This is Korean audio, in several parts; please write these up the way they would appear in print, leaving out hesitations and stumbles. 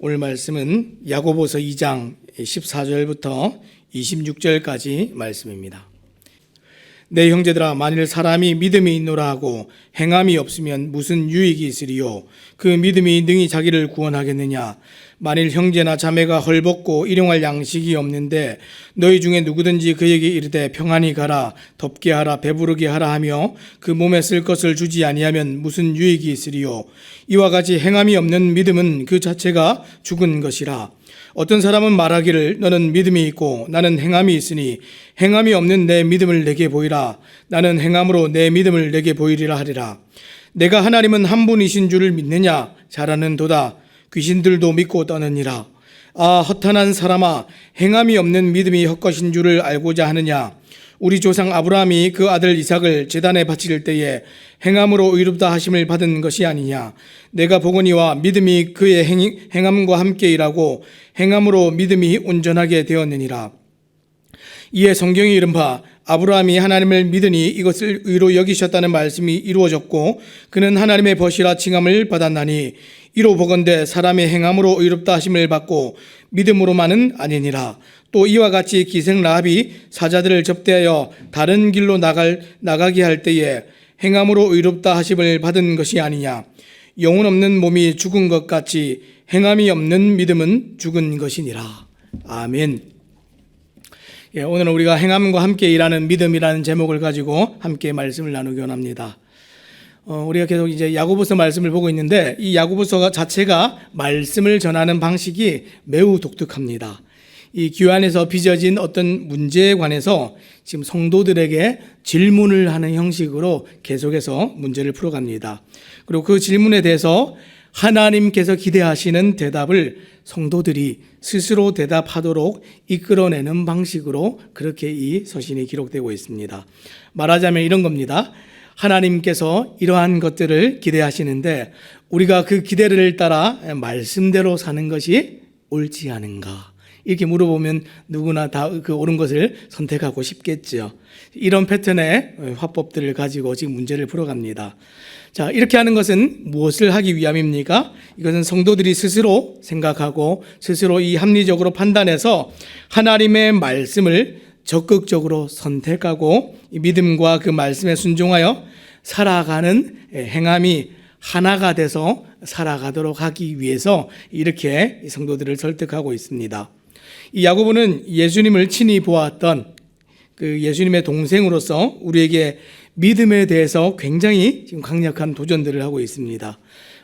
오늘 말씀은 야고보서 2장 14절부터 26절까지 말씀입니다. 내 형제들아, 만일 사람이 믿음이 있노라 하고 행함이 없으면 무슨 유익이 있으리요? 그 믿음이 능히 자기를 구원하겠느냐? 만일 형제나 자매가 헐벗고 일용할 양식이 없는데 너희 중에 누구든지 그에게 이르되 평안히 가라, 덥게 하라, 배부르게 하라 하며 그 몸에 쓸 것을 주지 아니하면 무슨 유익이 있으리요? 이와 같이 행함이 없는 믿음은 그 자체가 죽은 것이라. 어떤 사람은 말하기를 너는 믿음이 있고 나는 행함이 있으니 행함이 없는 내 믿음을 내게 보이라. 나는 행함으로 내 믿음을 내게 보이리라 하리라. 내가 하나님은 한 분이신 줄을 믿느냐? 잘하는도다. 귀신들도 믿고 떠느니라. 아, 허탄한 사람아, 행함이 없는 믿음이 헛것인 줄을 알고자 하느냐? 우리 조상 아브라함이 그 아들 이삭을 제단에 바칠 때에 행함으로 의롭다 하심을 받은 것이 아니냐? 내가 보거니와 믿음이 그의 행함과 함께 일하고 행함으로 믿음이 온전하게 되었느니라. 이에 성경이 이른바 아브라함이 하나님을 믿으니 이것을 의로 여기셨다는 말씀이 이루어졌고 그는 하나님의 벗이라 칭함을 받았나니 이로 보건대 사람의 행함으로 의롭다 하심을 받고 믿음으로만은 아니니라. 또 이와 같이 기생 라합이 사자들을 접대하여 다른 길로 나가게 할 때에 행함으로 의롭다 하심을 받은 것이 아니냐. 영혼 없는 몸이 죽은 것 같이 행함이 없는 믿음은 죽은 것이니라. 아멘. 오늘은 우리가 행함과 함께 일하는 믿음이라는 제목을 가지고 함께 말씀을 나누기 원합니다. 우리가 계속 이제 야고보서 말씀을 보고 있는데 이 야고보서 자체가 말씀을 전하는 방식이 매우 독특합니다. 이 귀환에서 빚어진 어떤 문제에 관해서 지금 성도들에게 질문을 하는 형식으로 계속해서 문제를 풀어갑니다. 그리고 그 질문에 대해서 하나님께서 기대하시는 대답을 성도들이 스스로 대답하도록 이끌어내는 방식으로 그렇게 이 서신이 기록되고 있습니다. 말하자면 이런 겁니다. 하나님께서 이러한 것들을 기대하시는데 우리가 그 기대를 따라 말씀대로 사는 것이 옳지 않은가? 이렇게 물어보면 누구나 다 그 옳은 것을 선택하고 싶겠죠. 이런 패턴의 화법들을 가지고 지금 문제를 풀어갑니다. 자, 이렇게 하는 것은 무엇을 하기 위함입니까? 이것은 성도들이 스스로 생각하고 스스로 이 합리적으로 판단해서 하나님의 말씀을 적극적으로 선택하고 이 믿음과 그 말씀에 순종하여 살아가는 행함이 하나가 돼서 살아가도록 하기 위해서 이렇게 성도들을 설득하고 있습니다. 이 야고보는 예수님을 친히 보았던 그 예수님의 동생으로서 우리에게 믿음에 대해서 굉장히 지금 강력한 도전들을 하고 있습니다.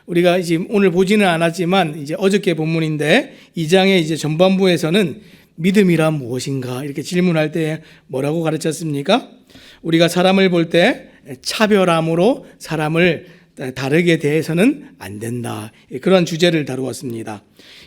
우리가 지금 오늘 보지는 않았지만 이제 어저께 본문인데 2장의 이제 전반부에서는 믿음이란 무엇인가 이렇게 질문할 때 뭐라고 가르쳤습니까? 우리가 사람을 볼 때 차별함으로 사람을 다르게 대해서는 안 된다. 그런 주제를 다루었습니다.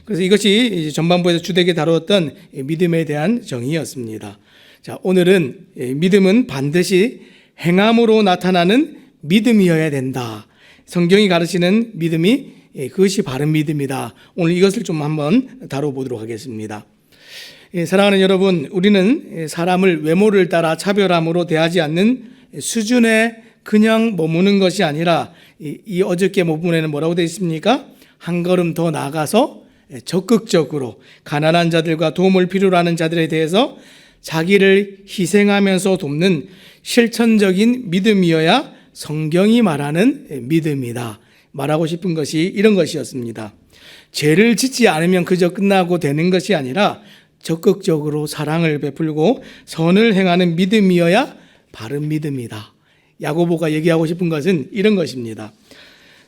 그래서 이것이 전반부에서 주되게 다루었던 믿음에 대한 정의였습니다. 자, 오늘은 믿음은 반드시 행함으로 나타나는 믿음이어야 된다. 성경이 가르치는 믿음이 그것이 바른 믿음이다. 오늘 이것을 좀 한번 다뤄보도록 하겠습니다. 사랑하는 여러분, 우리는 사람을 외모를 따라 차별함으로 대하지 않는 수준에 그냥 머무는 것이 아니라 이 어저께 본문에는 뭐라고 되어 있습니까? 한 걸음 더 나아가서 적극적으로 가난한 자들과 도움을 필요로 하는 자들에 대해서 자기를 희생하면서 돕는 실천적인 믿음이어야 성경이 말하는 믿음이다. 말하고 싶은 것이 이런 것이었습니다. 죄를 짓지 않으면 그저 끝나고 되는 것이 아니라 적극적으로 사랑을 베풀고 선을 행하는 믿음이어야 바른 믿음이다. 야고보가 얘기하고 싶은 것은 이런 것입니다.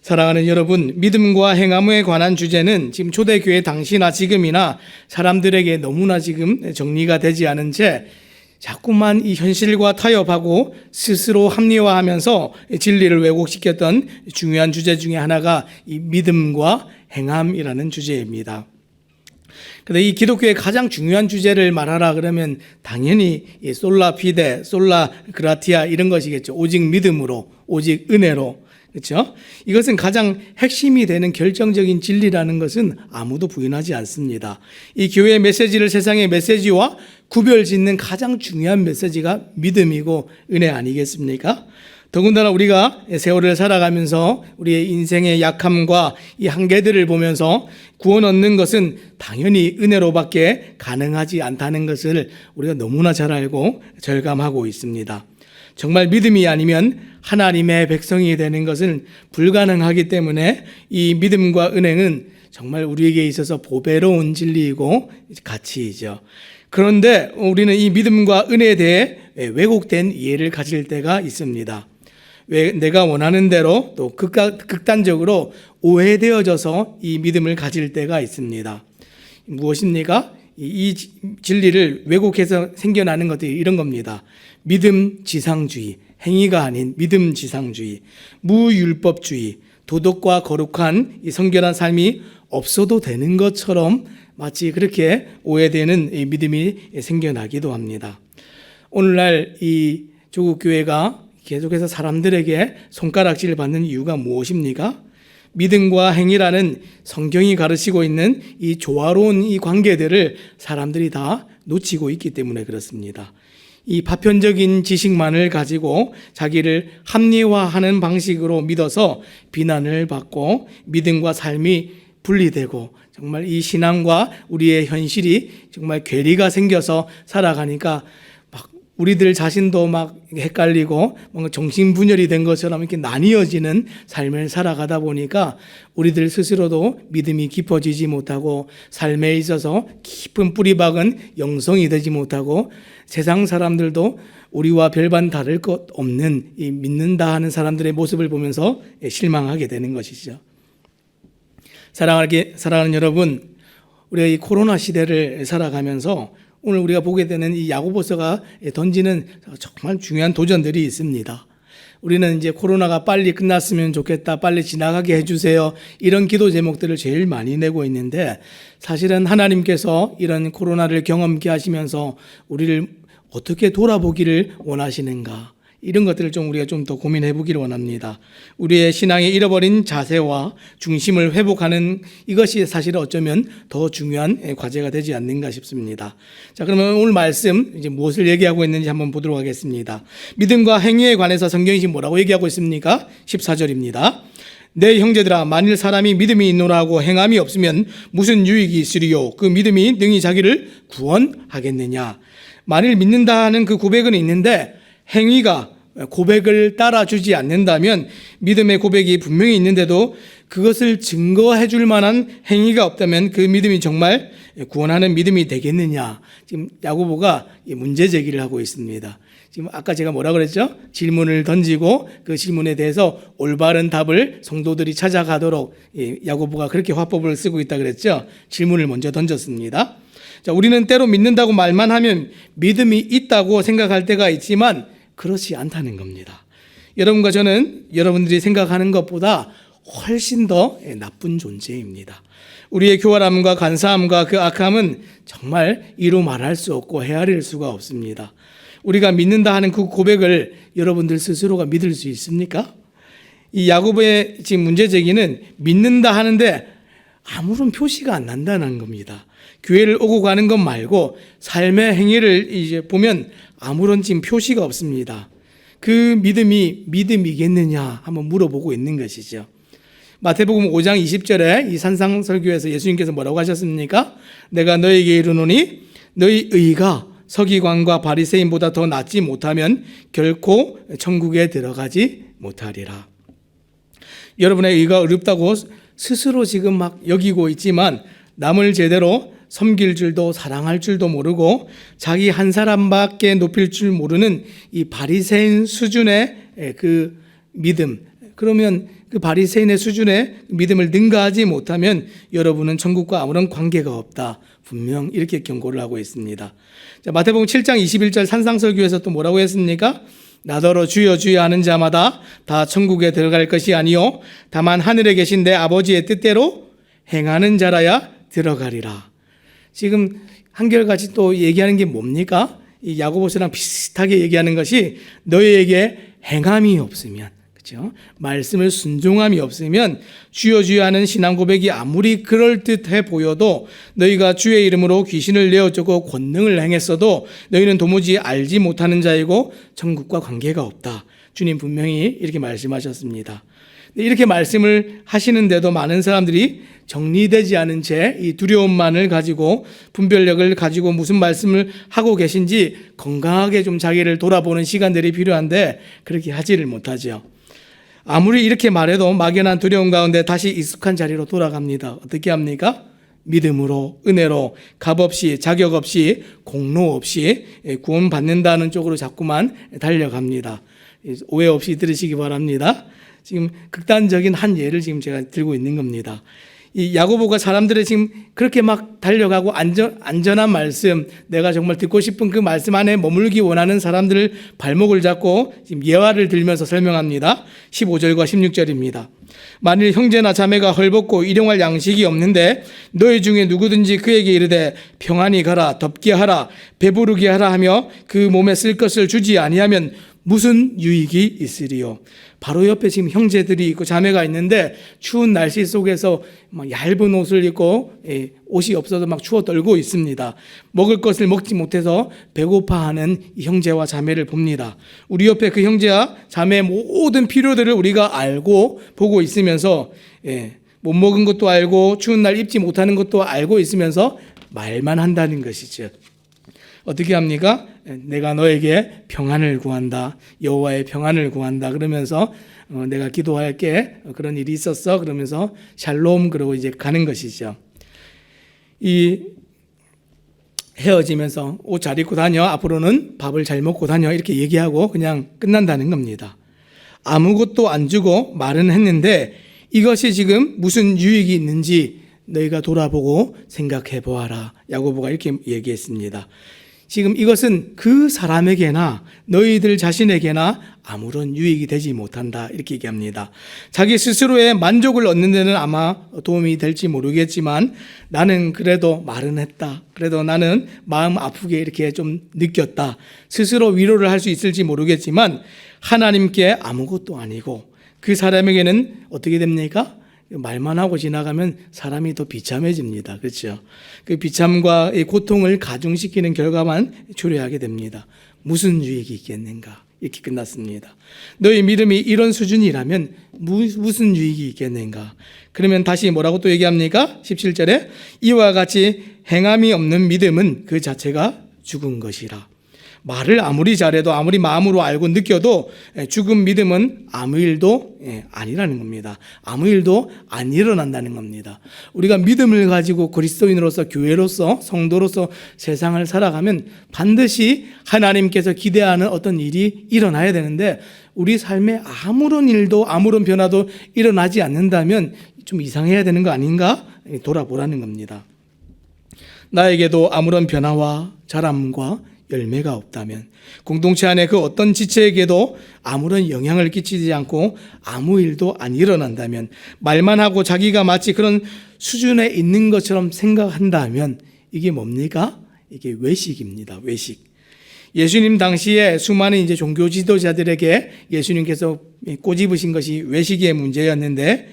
사랑하는 여러분, 믿음과 행함에 관한 주제는 지금 초대교회 당시나 지금이나 사람들에게 너무나 지금 정리가 되지 않은 채 자꾸만 이 현실과 타협하고 스스로 합리화하면서 진리를 왜곡시켰던 중요한 주제 중에 하나가 이 믿음과 행함이라는 주제입니다. 그런데 이 기독교의 가장 중요한 주제를 말하라 그러면 당연히 솔라 피데, 솔라 그라티아 이런 것이겠죠. 오직 믿음으로, 오직 은혜로. 그렇죠? 이것은 가장 핵심이 되는 결정적인 진리라는 것은 아무도 부인하지 않습니다. 이 교회의 메시지를 세상의 메시지와 구별짓는 가장 중요한 메시지가 믿음이고 은혜 아니겠습니까? 더군다나 우리가 세월을 살아가면서 우리의 인생의 약함과 이 한계들을 보면서 구원 얻는 것은 당연히 은혜로밖에 가능하지 않다는 것을 우리가 너무나 잘 알고 절감하고 있습니다. 정말 믿음이 아니면 하나님의 백성이 되는 것은 불가능하기 때문에 이 믿음과 은혜는 정말 우리에게 있어서 보배로운 진리이고 가치이죠. 그런데 우리는 이 믿음과 은혜에 대해 왜곡된 이해를 가질 때가 있습니다. 왜 내가 원하는 대로 또 극단적으로 오해되어져서 이 믿음을 가질 때가 있습니다. 무엇입니까? 이 진리를 왜곡해서 생겨나는 것들이 이런 겁니다. 믿음 지상주의, 행위가 아닌 믿음 지상주의, 무율법주의, 도덕과 거룩한 이 성결한 삶이 없어도 되는 것처럼 마치 그렇게 오해되는 이 믿음이 생겨나기도 합니다. 오늘날 이 조국 교회가 계속해서 사람들에게 손가락질을 받는 이유가 무엇입니까? 믿음과 행위라는 성경이 가르치고 있는 이 조화로운 이 관계들을 사람들이 다 놓치고 있기 때문에 그렇습니다. 이 파편적인 지식만을 가지고 자기를 합리화하는 방식으로 믿어서 비난을 받고 믿음과 삶이 분리되고 정말 이 신앙과 우리의 현실이 정말 괴리가 생겨서 살아가니까 막 우리들 자신도 막 헷갈리고 뭔가 정신분열이 된 것처럼 이렇게 나뉘어지는 삶을 살아가다 보니까 우리들 스스로도 믿음이 깊어지지 못하고 삶에 있어서 깊은 뿌리 박은 영성이 되지 못하고 세상 사람들도 우리와 별반 다를 것 없는 이 믿는다 하는 사람들의 모습을 보면서 실망하게 되는 것이죠. 사랑하는 여러분, 우리가 이 코로나 시대를 살아가면서 오늘 우리가 보게 되는 이 야고보서가 던지는 정말 중요한 도전들이 있습니다. 우리는 이제 코로나가 빨리 끝났으면 좋겠다, 빨리 지나가게 해주세요, 이런 기도 제목들을 제일 많이 내고 있는데 사실은 하나님께서 이런 코로나를 경험케 하시면서 우리를 어떻게 돌아보기를 원하시는가, 이런 것들을 좀 우리가 좀 더 고민해 보기를 원합니다. 우리의 신앙의 잃어버린 자세와 중심을 회복하는 이것이 사실 어쩌면 더 중요한 과제가 되지 않는가 싶습니다. 자, 그러면 오늘 말씀 이제 무엇을 얘기하고 있는지 한번 보도록 하겠습니다. 믿음과 행위에 관해서 성경이 지금 뭐라고 얘기하고 있습니까? 14절입니다. 내 형제들아, 만일 사람이 믿음이 있노라 하고 행함이 없으면 무슨 유익이 있으리요? 그 믿음이 능히 자기를 구원하겠느냐? 만일 믿는다 하는 그 고백은 있는데 행위가 고백을 따라주지 않는다면 믿음의 고백이 분명히 있는데도 그것을 증거해 줄 만한 행위가 없다면 그 믿음이 정말 구원하는 믿음이 되겠느냐? 지금 야고보가 문제 제기를 하고 있습니다. 지금 아까 제가 뭐라 그랬죠? 질문을 던지고 그 질문에 대해서 올바른 답을 성도들이 찾아가도록 야고보가 그렇게 화법을 쓰고 있다 그랬죠? 질문을 먼저 던졌습니다. 자, 우리는 때로 믿는다고 말만 하면 믿음이 있다고 생각할 때가 있지만 그렇지 않다는 겁니다. 여러분과 저는 여러분들이 생각하는 것보다 훨씬 더 나쁜 존재입니다. 우리의 교활함과 간사함과 그 악함은 정말 이루 말할 수 없고 헤아릴 수가 없습니다. 우리가 믿는다 하는 그 고백을 여러분들 스스로가 믿을 수 있습니까? 이 야고보의 지금 문제 제기는 믿는다 하는데 아무런 표시가 안 난다는 겁니다. 교회를 오고 가는 것 말고 삶의 행위를 이제 보면 아무런 지금 표시가 없습니다. 그 믿음이 믿음이겠느냐 한번 물어보고 있는 것이죠. 마태복음 5장 20절에 이 산상설교에서 예수님께서 뭐라고 하셨습니까? 내가 너에게 이르노니 너희 의가 서기관과 바리새인보다 더 낫지 못하면 결코 천국에 들어가지 못하리라. 여러분의 의가 어렵다고 스스로 지금 막 여기고 있지만 남을 제대로 섬길 줄도 사랑할 줄도 모르고 자기 한 사람밖에 높일 줄 모르는 이 바리새인 수준의 그 믿음, 그러면 그 바리새인의 수준의 믿음을 능가하지 못하면 여러분은 천국과 아무런 관계가 없다, 분명 이렇게 경고를 하고 있습니다. 자, 마태복음 7장 21절 산상설교에서 또 뭐라고 했습니까? 나더러 주여 주여 하는 자마다 다 천국에 들어갈 것이 아니요 다만 하늘에 계신 내 아버지의 뜻대로 행하는 자라야 들어가리라. 지금 한결같이 또 얘기하는 게 뭡니까? 이 야고보서랑 비슷하게 얘기하는 것이 너희에게 행함이 없으면, 그렇죠? 말씀을 순종함이 없으면 주여 주여 하는 신앙 고백이 아무리 그럴듯해 보여도 너희가 주의 이름으로 귀신을 내어쫓고 권능을 행했어도 너희는 도무지 알지 못하는 자이고 천국과 관계가 없다. 주님 분명히 이렇게 말씀하셨습니다. 이렇게 말씀을 하시는데도 많은 사람들이 정리되지 않은 채 이 두려움만을 가지고 분별력을 가지고 무슨 말씀을 하고 계신지 건강하게 좀 자기를 돌아보는 시간들이 필요한데 그렇게 하지를 못하죠. 아무리 이렇게 말해도 막연한 두려움 가운데 다시 익숙한 자리로 돌아갑니다. 어떻게 합니까? 믿음으로, 은혜로, 값 없이, 자격 없이, 공로 없이 구원받는다는 쪽으로 자꾸만 달려갑니다. 오해 없이 들으시기 바랍니다. 지금 극단적인 한 예를 지금 제가 들고 있는 겁니다. 이 야고보가 사람들의 지금 그렇게 막 달려가고 안전한 말씀, 내가 정말 듣고 싶은 그 말씀 안에 머물기 원하는 사람들을 발목을 잡고 지금 예화를 들면서 설명합니다. 15절과 16절입니다. 만일 형제나 자매가 헐벗고 일용할 양식이 없는데 너희 중에 누구든지 그에게 이르되 평안히 가라, 덥게 하라, 배부르게 하라 하며 그 몸에 쓸 것을 주지 아니하면 무슨 유익이 있으리요. 바로 옆에 지금 형제들이 있고 자매가 있는데 추운 날씨 속에서 막 얇은 옷을 입고 옷이 없어서 막 추워 떨고 있습니다. 먹을 것을 먹지 못해서 배고파하는 이 형제와 자매를 봅니다. 우리 옆에 그 형제와 자매의 모든 필요들을 우리가 알고 보고 있으면서 못 먹은 것도 알고 추운 날 입지 못하는 것도 알고 있으면서 말만 한다는 것이죠. 어떻게 합니까? 내가 너에게 평안을 구한다. 여호와의 평안을 구한다. 그러면서 내가 기도할게. 그런 일이 있었어. 그러면서 샬롬 그러고 이제 가는 것이죠. 이 헤어지면서 옷 잘 입고 다녀. 앞으로는 밥을 잘 먹고 다녀. 이렇게 얘기하고 그냥 끝난다는 겁니다. 아무것도 안 주고 말은 했는데 이것이 지금 무슨 유익이 있는지 너희가 돌아보고 생각해 보아라. 야고보가 이렇게 얘기했습니다. 지금 이것은 그 사람에게나 너희들 자신에게나 아무런 유익이 되지 못한다. 이렇게 얘기합니다. 자기 스스로의 만족을 얻는 데는 아마 도움이 될지 모르겠지만 나는 그래도 말은 했다. 그래도 나는 마음 아프게 이렇게 좀 느꼈다. 스스로 위로를 할 수 있을지 모르겠지만 하나님께 아무것도 아니고 그 사람에게는 어떻게 됩니까? 말만 하고 지나가면 사람이 더 비참해집니다. 그렇죠? 그 비참과 고통을 가중시키는 결과만 초래하게 됩니다. 무슨 유익이 있겠는가? 이렇게 끝났습니다. 너희 믿음이 이런 수준이라면 무슨 유익이 있겠는가? 그러면 다시 뭐라고 또 얘기합니까? 17절에 이와 같이 행함이 없는 믿음은 그 자체가 죽은 것이라. 말을 아무리 잘해도 아무리 마음으로 알고 느껴도 죽은 믿음은 아무 일도 아니라는 겁니다. 아무 일도 안 일어난다는 겁니다. 우리가 믿음을 가지고 그리스도인으로서 교회로서 성도로서 세상을 살아가면 반드시 하나님께서 기대하는 어떤 일이 일어나야 되는데 우리 삶에 아무런 일도 아무런 변화도 일어나지 않는다면 좀 이상해야 되는 거 아닌가 돌아보라는 겁니다. 나에게도 아무런 변화와 자람과 열매가 없다면 공동체 안에 그 어떤 지체에게도 아무런 영향을 끼치지 않고 아무 일도 안 일어난다면 말만 하고 자기가 마치 그런 수준에 있는 것처럼 생각한다면 이게 뭡니까? 이게 외식입니다. 외식. 예수님 당시에 수많은 이제 종교 지도자들에게 예수님께서 꼬집으신 것이 외식의 문제였는데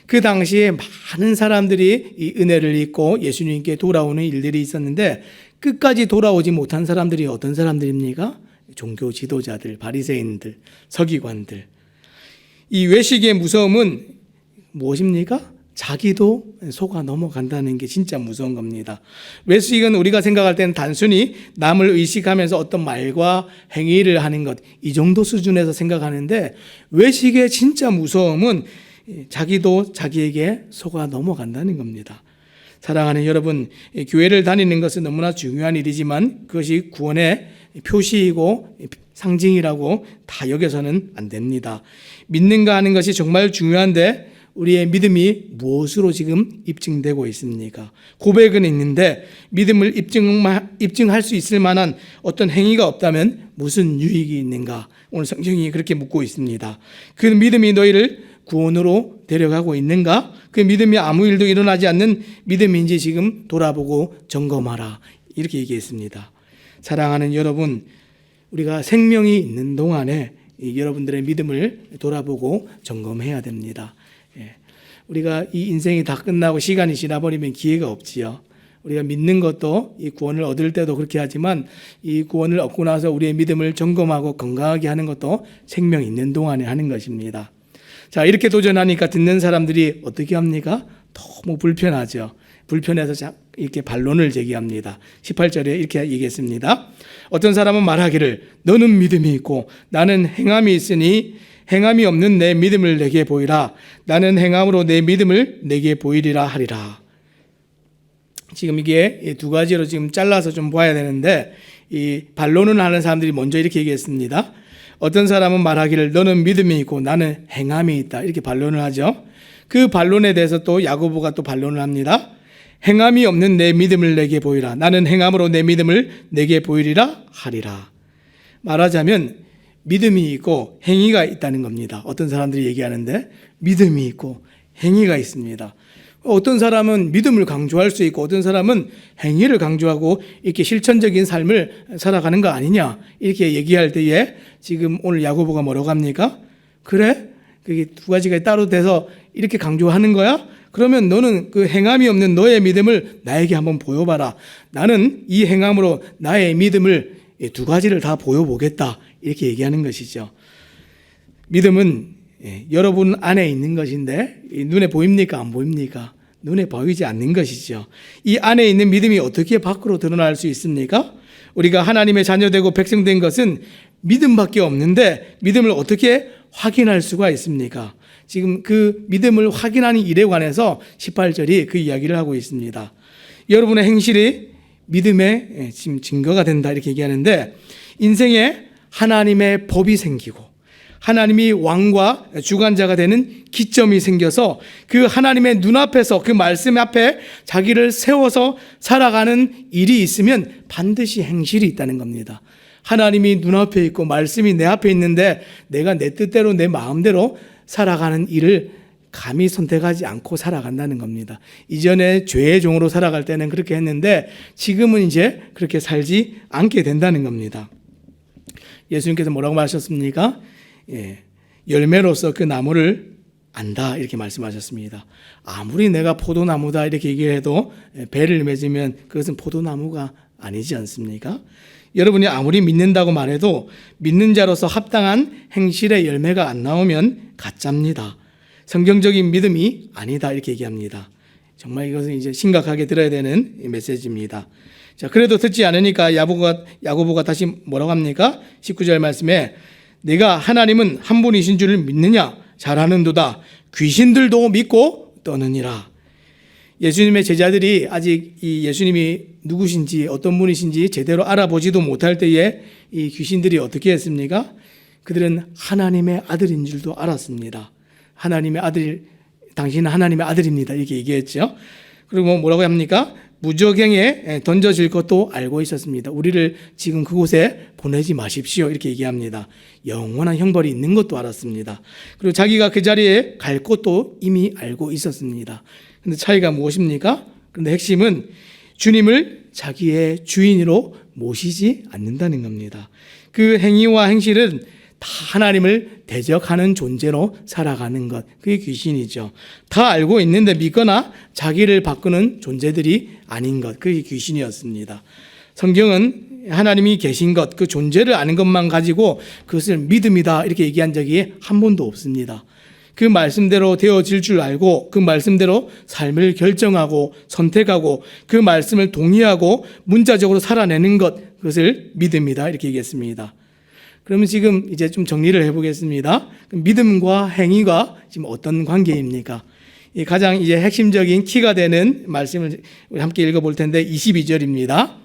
그 당시에 많은 사람들이 이 은혜를 입고 예수님께 돌아오는 일들이 있었는데 끝까지 돌아오지 못한 사람들이 어떤 사람들입니까? 종교 지도자들, 바리새인들, 서기관들. 이 외식의 무서움은 무엇입니까? 자기도 속아 넘어간다는 게 진짜 무서운 겁니다. 외식은 우리가 생각할 때는 단순히 남을 의식하면서 어떤 말과 행위를 하는 것, 이 정도 수준에서 생각하는데 외식의 진짜 무서움은 자기도 자기에게 속아 넘어간다는 겁니다. 사랑하는 여러분, 교회를 다니는 것은 너무나 중요한 일이지만 그것이 구원의 표시이고 상징이라고 다 여겨서는 안 됩니다. 믿는가 하는 것이 정말 중요한데 우리의 믿음이 무엇으로 지금 입증되고 있습니까? 고백은 있는데 믿음을 입증할 수 있을 만한 어떤 행위가 없다면 무슨 유익이 있는가? 오늘 성경이 그렇게 묻고 있습니다. 그 믿음이 너희를 구원으로 데려가고 있는가? 그 믿음이 아무 일도 일어나지 않는 믿음인지 지금 돌아보고 점검하라. 이렇게 얘기했습니다. 사랑하는 여러분, 우리가 생명이 있는 동안에 여러분들의 믿음을 돌아보고 점검해야 됩니다. 우리가 이 인생이 다 끝나고 시간이 지나버리면 기회가 없지요. 우리가 믿는 것도 이 구원을 얻을 때도 그렇게 하지만 이 구원을 얻고 나서 우리의 믿음을 점검하고 건강하게 하는 것도 생명 있는 동안에 하는 것입니다. 자, 이렇게 도전하니까 듣는 사람들이 어떻게 합니까? 너무 불편하죠. 불편해서 이렇게 반론을 제기합니다. 18절에 이렇게 얘기했습니다. 어떤 사람은 말하기를 너는 믿음이 있고 나는 행함이 있으니 행함이 없는 내 믿음을 내게 보이라. 나는 행함으로 내 믿음을 내게 보이리라 하리라. 지금 이게 두 가지로 지금 잘라서 좀 봐야 되는데 이 반론을 하는 사람들이 먼저 이렇게 얘기했습니다. 어떤 사람은 말하기를 너는 믿음이 있고 나는 행함이 있다. 이렇게 반론을 하죠. 그 반론에 대해서 또 야고보가 또 반론을 합니다. 행함이 없는 내 믿음을 내게 보이라. 나는 행함으로 내 믿음을 내게 보이리라 하리라. 말하자면 믿음이 있고 행위가 있다는 겁니다. 어떤 사람들이 얘기하는데 믿음이 있고 행위가 있습니다. 어떤 사람은 믿음을 강조할 수 있고 어떤 사람은 행위를 강조하고 이렇게 실천적인 삶을 살아가는 거 아니냐 이렇게 얘기할 때에 지금 오늘 야고보가 뭐라고 합니까? 그래? 그게 두 가지가 따로 돼서 이렇게 강조하는 거야? 그러면 너는 그 행함이 없는 너의 믿음을 나에게 한번 보여봐라. 나는 이 행함으로 나의 믿음을 두 가지를 다 보여보겠다. 이렇게 얘기하는 것이죠. 믿음은 여러분 안에 있는 것인데 눈에 보입니까? 안 보입니까? 눈에 보이지 않는 것이죠. 이 안에 있는 믿음이 어떻게 밖으로 드러날 수 있습니까? 우리가 하나님의 자녀되고 백성된 것은 믿음밖에 없는데 믿음을 어떻게 확인할 수가 있습니까? 지금 그 믿음을 확인하는 일에 관해서 18절이 그 이야기를 하고 있습니다. 여러분의 행실이 믿음의 지금 증거가 된다 이렇게 얘기하는데 인생에 하나님의 법이 생기고 하나님이 왕과 주관자가 되는 기점이 생겨서 그 하나님의 눈앞에서 그 말씀 앞에 자기를 세워서 살아가는 일이 있으면 반드시 행실이 있다는 겁니다. 하나님이 눈앞에 있고 말씀이 내 앞에 있는데 내가 내 뜻대로 내 마음대로 살아가는 일을 감히 선택하지 않고 살아간다는 겁니다. 이전에 죄의 종으로 살아갈 때는 그렇게 했는데 지금은 이제 그렇게 살지 않게 된다는 겁니다. 예수님께서 뭐라고 말하셨습니까? 열매로서 그 나무를 안다 이렇게 말씀하셨습니다. 아무리 내가 포도나무다 이렇게 얘기해도 배를 맺으면 그것은 포도나무가 아니지 않습니까? 여러분이 아무리 믿는다고 말해도 믿는 자로서 합당한 행실의 열매가 안 나오면 가짜입니다. 성경적인 믿음이 아니다 이렇게 얘기합니다. 정말 이것은 이제 심각하게 들어야 되는 메시지입니다. 자, 그래도 듣지 않으니까 야고보가 다시 뭐라고 합니까? 19절 말씀에 내가 하나님은 한 분이신 줄을 믿느냐? 잘하는도다. 귀신들도 믿고 떠느니라. 예수님의 제자들이 아직 이 예수님이 누구신지 어떤 분이신지 제대로 알아보지도 못할 때에 이 귀신들이 어떻게 했습니까? 그들은 하나님의 아들인 줄도 알았습니다. 하나님의 아들, 당신은 하나님의 아들입니다. 이렇게 얘기했죠. 그리고 뭐라고 합니까? 무저갱에 던져질 것도 알고 있었습니다. 우리를 지금 그곳에 보내지 마십시오. 이렇게 얘기합니다. 영원한 형벌이 있는 것도 알았습니다. 그리고 자기가 그 자리에 갈 것도 이미 알고 있었습니다. 그런데 차이가 무엇입니까? 그런데 핵심은 주님을 자기의 주인으로 모시지 않는다는 겁니다. 그 행위와 행실은 다 하나님을 대적하는 존재로 살아가는 것, 그게 귀신이죠. 다 알고 있는데 믿거나 자기를 바꾸는 존재들이 아닌 것, 그게 귀신이었습니다. 성경은 하나님이 계신 것, 그 존재를 아는 것만 가지고 그것을 믿음이다 이렇게 얘기한 적이 한 번도 없습니다. 그 말씀대로 되어질 줄 알고 그 말씀대로 삶을 결정하고 선택하고 그 말씀을 동의하고 문자적으로 살아내는 것, 그것을 믿음이다 이렇게 얘기했습니다. 그러면 지금 이제 좀 정리를 해보겠습니다. 믿음과 행위가 지금 어떤 관계입니까? 가장 이제 핵심적인 키가 되는 말씀을 함께 읽어볼 텐데 22절입니다.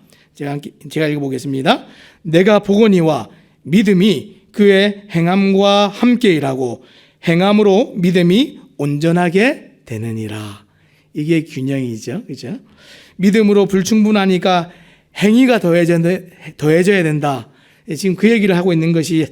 제가 읽어보겠습니다. 내가 보거니와 믿음이 그의 행함과 함께 일하고 행함으로 믿음이 온전하게 되느니라. 이게 균형이죠. 그죠? 믿음으로 불충분하니까 행위가 더해져야 된다. 지금 그 얘기를 하고 있는 것이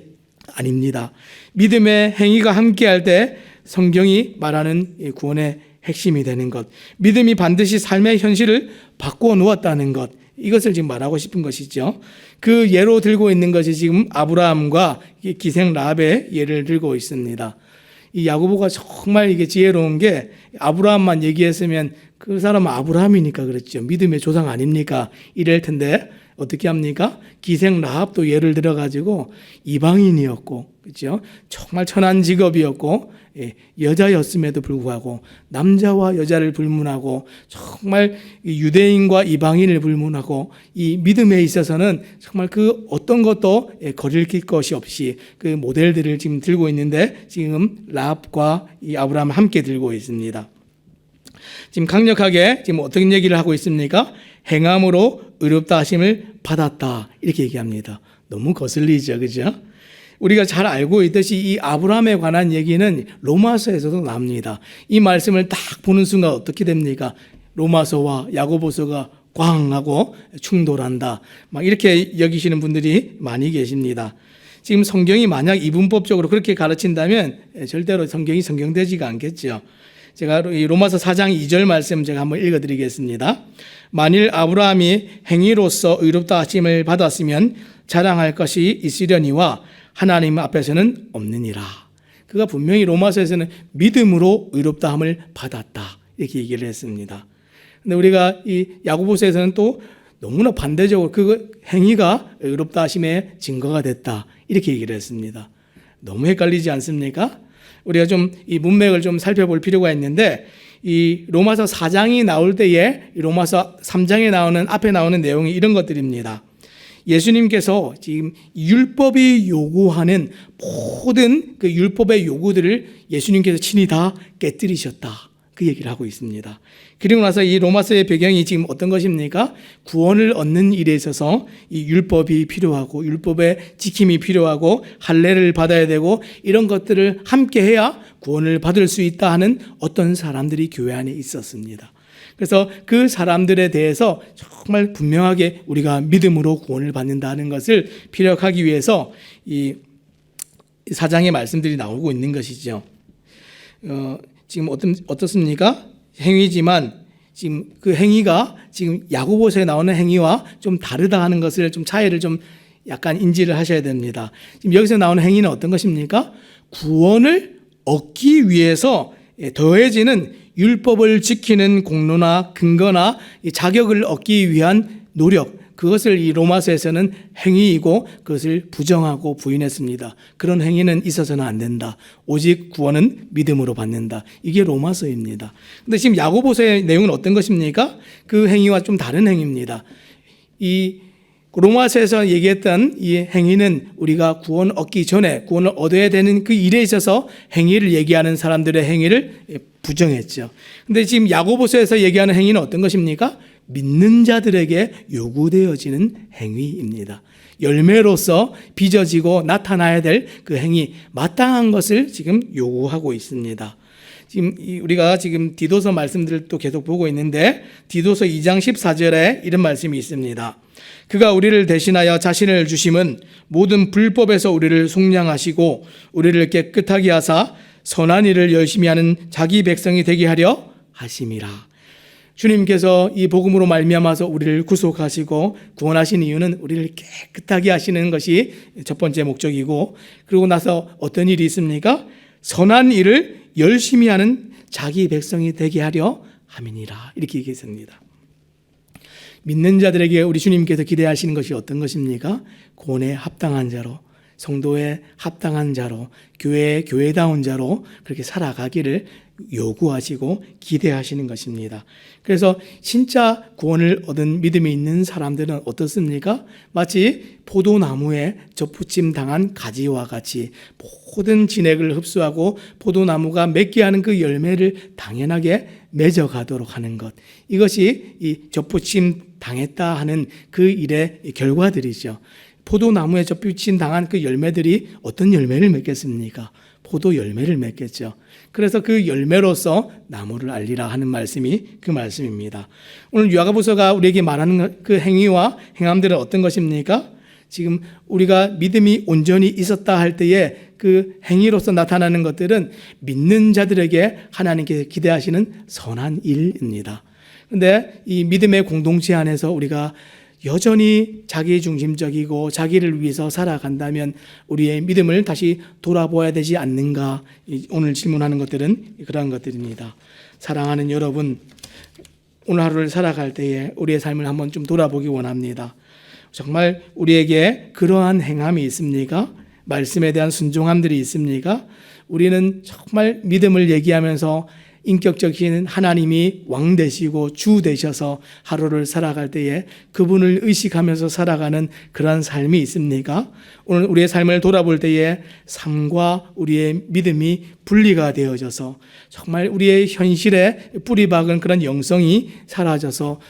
아닙니다. 믿음의 행위가 함께할 때 성경이 말하는 구원의 핵심이 되는 것, 믿음이 반드시 삶의 현실을 바꾸어 놓았다는 것, 이것을 지금 말하고 싶은 것이죠. 그 예로 들고 있는 것이 지금 아브라함과 기생 라합의 예를 들고 있습니다. 이 야고보가 정말 이게 지혜로운 게 아브라함만 얘기했으면 그 사람은 아브라함이니까 그랬죠. 믿음의 조상 아닙니까? 이럴 텐데 어떻게 합니까? 기생 라합도 예를 들어가지고 이방인이었고, 그렇죠? 정말 천한 직업이었고, 여자였음에도 불구하고 남자와 여자를 불문하고 정말 유대인과 이방인을 불문하고 이 믿음에 있어서는 정말 그 어떤 것도 거릴 것이 없이 그 모델들을 지금 들고 있는데 지금 라합과 이 아브라함 함께 들고 있습니다. 지금 강력하게 지금 어떤 얘기를 하고 있습니까? 행함으로 의롭다 하심을 받았다 이렇게 얘기합니다. 너무 거슬리죠, 그죠? 우리가 잘 알고 있듯이 이 아브라함에 관한 얘기는 로마서에서도 나옵니다. 이 말씀을 딱 보는 순간 어떻게 됩니까? 로마서와 야고보서가 꽝 하고 충돌한다. 막 이렇게 여기시는 분들이 많이 계십니다. 지금 성경이 만약 이분법적으로 그렇게 가르친다면 절대로 성경이 성경되지가 않겠죠. 제가 로마서 4장 2절 말씀 제가 한번 읽어드리겠습니다. 만일 아브라함이 행위로서 의롭다 하심을 받았으면 자랑할 것이 있으려니와 하나님 앞에서는 없느니라. 그가 분명히 로마서에서는 믿음으로 의롭다함을 받았다 이렇게 얘기를 했습니다. 근데 우리가 이 야고보서에서는 또 너무나 반대적으로 그 행위가 의롭다 하심의 증거가 됐다 이렇게 얘기를 했습니다. 너무 헷갈리지 않습니까? 우리가 좀 이 문맥을 좀 살펴볼 필요가 있는데 이 로마서 4장이 나올 때에 로마서 3장에 나오는 앞에 나오는 내용이 이런 것들입니다. 예수님께서 지금 율법이 요구하는 모든 그 율법의 요구들을 예수님께서 친히 다 깨뜨리셨다. 그 얘기를 하고 있습니다. 그리고 나서 이 로마서의 배경이 지금 어떤 것입니까? 구원을 얻는 일에 있어서 이 율법이 필요하고 율법의 지킴이 필요하고 할례를 받아야 되고 이런 것들을 함께 해야 구원을 받을 수 있다 하는 어떤 사람들이 교회 안에 있었습니다. 그래서 그 사람들에 대해서 정말 분명하게 우리가 믿음으로 구원을 받는다는 것을 피력하기 위해서 이 사장의 말씀들이 나오고 있는 것이죠. 지금 어떻습니까? 행위지만 지금 그 행위가 지금 야고보서에 나오는 행위와 좀 다르다 하는 것을 좀 차이를 좀 약간 인지를 하셔야 됩니다. 지금 여기서 나오는 행위는 어떤 것입니까? 구원을 얻기 위해서 더해지는 율법을 지키는 공로나 근거나 자격을 얻기 위한 노력, 그것을 이 로마서에서는 행위이고 그것을 부정하고 부인했습니다. 그런 행위는 있어서는 안 된다. 오직 구원은 믿음으로 받는다. 이게 로마서입니다. 그런데 지금 야고보서의 내용은 어떤 것입니까? 그 행위와 좀 다른 행위입니다. 이 로마서에서 얘기했던 이 행위는 우리가 구원 얻기 전에 구원을 얻어야 되는 그 일에 있어서 행위를 얘기하는 사람들의 행위를 부정했죠. 그런데 지금 야고보서에서 얘기하는 행위는 어떤 것입니까? 믿는 자들에게 요구되어지는 행위입니다. 열매로서 빚어지고 나타나야 될 그 행위, 마땅한 것을 지금 요구하고 있습니다. 지금 우리가 지금 디도서 말씀들을 또 계속 보고 있는데 디도서 2장 14절에 이런 말씀이 있습니다. 그가 우리를 대신하여 자신을 주심은 모든 불법에서 우리를 속량하시고 우리를 깨끗하게 하사 선한 일을 열심히 하는 자기 백성이 되게 하려 하심이라. 주님께서 이 복음으로 말미암아서 우리를 구속하시고 구원하신 이유는 우리를 깨끗하게 하시는 것이 첫 번째 목적이고, 그리고 나서 어떤 일이 있습니까? 선한 일을 열심히 하는 자기 백성이 되게 하려 함이니라. 이렇게 얘기했습니다. 믿는 자들에게 우리 주님께서 기대하시는 것이 어떤 것입니까? 구원에 합당한 자로, 성도에 합당한 자로, 교회의 교회다운 자로 그렇게 살아가기를 요구하시고 기대하시는 것입니다. 그래서 진짜 구원을 얻은 믿음이 있는 사람들은 어떻습니까? 마치 포도나무에 접붙임 당한 가지와 같이 모든 진액을 흡수하고 포도나무가 맺게 하는 그 열매를 당연하게 맺어가도록 하는 것, 이것이 이 접붙임 당했다 하는 그 일의 결과들이죠. 포도나무에 접붙임 당한 그 열매들이 어떤 열매를 맺겠습니까? 포도 열매를 맺겠죠. 그래서 그 열매로서 나무를 알리라 하는 말씀이 그 말씀입니다. 오늘 야고보서가 우리에게 말하는 그 행위와 행함들은 어떤 것입니까? 지금 우리가 믿음이 온전히 있었다 할 때에 그 행위로서 나타나는 것들은 믿는 자들에게 하나님께서 기대하시는 선한 일입니다. 그런데 이 믿음의 공동체 안에서 우리가 여전히 자기중심적이고 자기를 위해서 살아간다면 우리의 믿음을 다시 돌아보아야 되지 않는가? 오늘 질문하는 것들은 그런 것들입니다. 사랑하는 여러분, 오늘 하루를 살아갈 때에 우리의 삶을 한번 좀 돌아보기 원합니다. 정말 우리에게 그러한 행함이 있습니까? 말씀에 대한 순종함들이 있습니까? 우리는 정말 믿음을 얘기하면서 인격적인 하나님이 왕 되시고 주 되셔서 하루를 살아갈 때에 그분을 의식하면서 살아가는 그런 삶이 있습니까? 오늘 우리의 삶을 돌아볼 때에 삶과 우리의 믿음이 분리가 되어져서 정말 우리의 현실에 뿌리 박은 그런 영성이 사라져서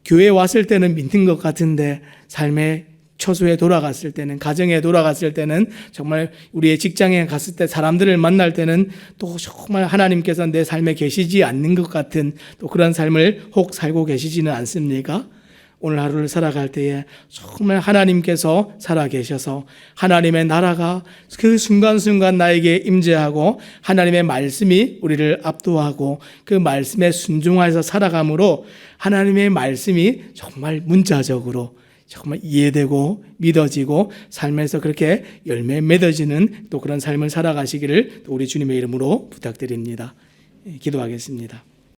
교회에 왔을 때는 믿는 것 같은데 삶의 처소에 돌아갔을 때는, 가정에 돌아갔을 때는, 정말 우리의 직장에 갔을 때 사람들을 만날 때는 또 정말 하나님께서 내 삶에 계시지 않는 것 같은 또 그런 삶을 혹 살고 계시지는 않습니까? 오늘 하루를 살아갈 때에 정말 하나님께서 살아계셔서 하나님의 나라가 그 순간순간 나에게 임재하고 하나님의 말씀이 우리를 압도하고 그 말씀에 순종하여서 살아감으로 하나님의 말씀이 정말 문자적으로 정말 이해되고 믿어지고 삶에서 그렇게 열매 맺어지는 또 그런 삶을 살아가시기를 또 우리 주님의 이름으로 부탁드립니다. 기도하겠습니다.